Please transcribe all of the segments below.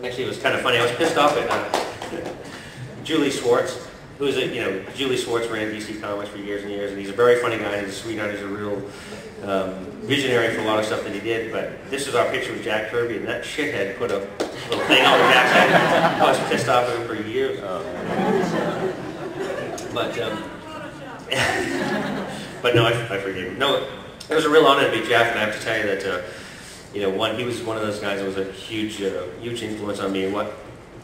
Actually, it was kind of funny. I was pissed off at Julie Swartz, who's Julie Swartz ran DC Comics for years and years, and he's a very funny guy, and he's a sweetheart, he's a real visionary for a lot of stuff that he did, but this is our picture with Jack Kirby, and that shithead put a little thing on Jack's head. I was pissed off at him for years. But no, I forgave him. No, it was a real honor to meet Jack, and I have to tell you that, he was one of those guys that was a huge influence on me, and what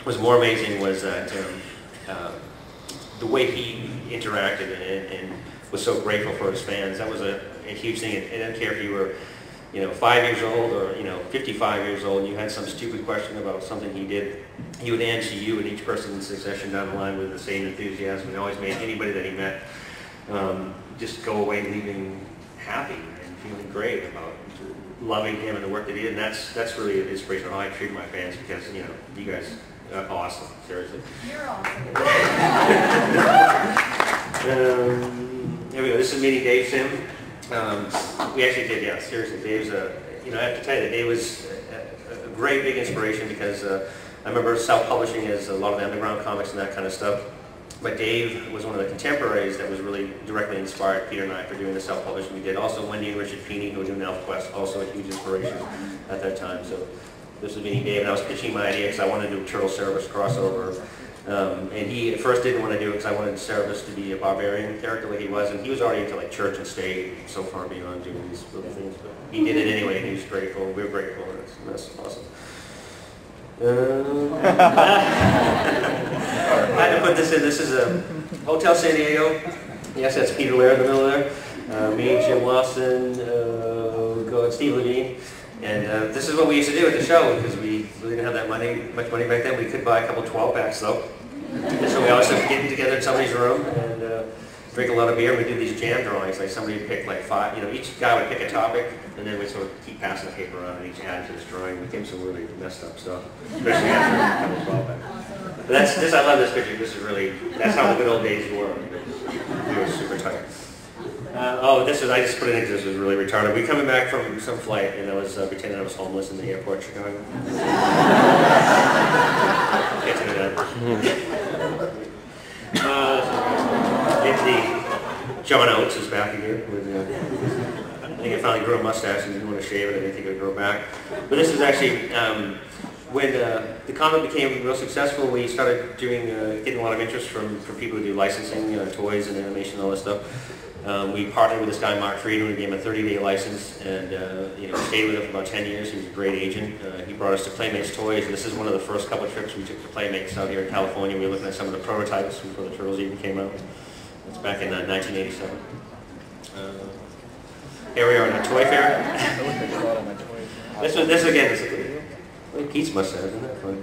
was more amazing was that the way he interacted and was so grateful for his fans. That was a huge thing. And I didn't care if you were, 5 years old or 55 years old, and you had some stupid question about something he did. He would answer you and each person in succession down the line with the same enthusiasm, and always made anybody that he met just go away leaving happy and feeling great about loving him and the work that he did. And that's really an inspiration of how I treat my fans, because you guys are awesome, seriously. You're awesome. Here we go. This is meeting Dave Sim. We actually did, yeah, seriously. Dave's I have to tell you that Dave was a great big inspiration, because I remember self-publishing as a lot of the underground comics and that kind of stuff. But Dave was one of the contemporaries that was really directly inspired Peter and I for doing the self-publishing we did. Also, Wendy and Richard Peeney, who were doing ElfQuest, also a huge inspiration at that time. So this was meeting Dave, and I was pitching my idea because I wanted to do a Turtle Cerebus crossover. And he at first didn't want to do it because I wanted Cerebus to be a barbarian character like he was, and he was already into like church and state, so far beyond doing these little things. But he did it anyway, and he was grateful. We were grateful, and that's awesome. I had to put this in. This is a Hotel San Diego. Yes, that's Peter Laird in the middle there. Me, Jim Lawson, Steve Levine. And this is what we used to do at the show, because we didn't have that much money back then. We could buy a couple 12-packs though. And so we always started getting together in somebody's room and drink a lot of beer. We do these jam drawings. Like somebody would pick like 5, each guy would pick a topic, and then we'd sort of keep passing the paper around and each add to this drawing. We came some really messed up stuff, especially after a couple 12-packs. But I love this picture. This is really, that's how the good old days were. We were super tight. I just put it in because this was really retarded. We were coming back from some flight, and I was pretending I was homeless in the airport in Chicago. Get to that. John Oates is back again. I think I finally grew a mustache and didn't want to shave it. I didn't think it would grow back. But this is actually when the comic became real successful. We started doing getting a lot of interest from people who do licensing, toys and animation and all this stuff. We partnered with this guy, Mark Friedman, who gave him a 30-day license, and stayed with him for about 10 years. He was a great agent. He brought us to Playmates Toys, and this is one of the first couple of trips we took to Playmates out here in California. We were looking at some of the prototypes before the Turtles even came out. That's back in 1987. Here we are at a toy fair. This again, Keith's mustache, isn't that funny?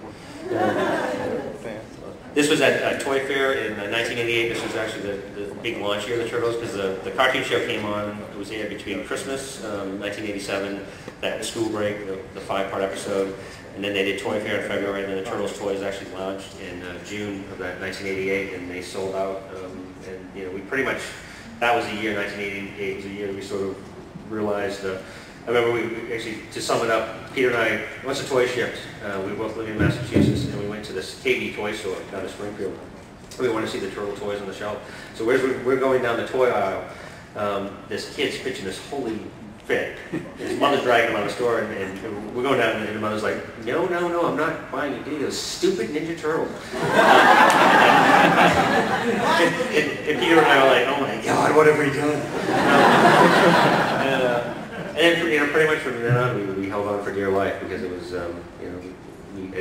This was at a toy fair in 1988. This was actually the big launch year of the Turtles, because the cartoon show came on. It was aired between Christmas, 1987, that school break, the 5-part episode, and then they did Toy Fair in February, and then the Turtles toys actually launched in June of that 1988, and they sold out. And we pretty much, that was the year, 1988 was the year we sort of realized. I remember we actually, to sum it up, Peter and I, once the toy shipped, we both lived in Massachusetts, and we went to this KB toy store down in Springfield. We wanted to see the turtle toys on the shelf. So we're going down the toy aisle. This kid's pitching this holy fit. His mother's dragging him out of the store, and we're going down, and the mother's like, no, I'm not buying it. Those stupid Ninja Turtles. and Peter and I were like, oh my God, what have we done? And pretty much from then on, we held on for dear life, because it was, I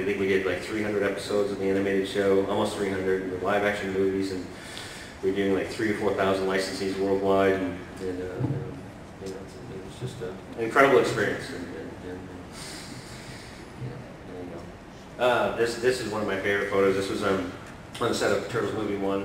think we did like 300 episodes of the animated show, almost 300 the live-action movies, and we were doing like 3,000 or 4,000 licensees worldwide, and it was just an incredible experience. This is one of my favorite photos. This was on the set of Turtles Movie 1.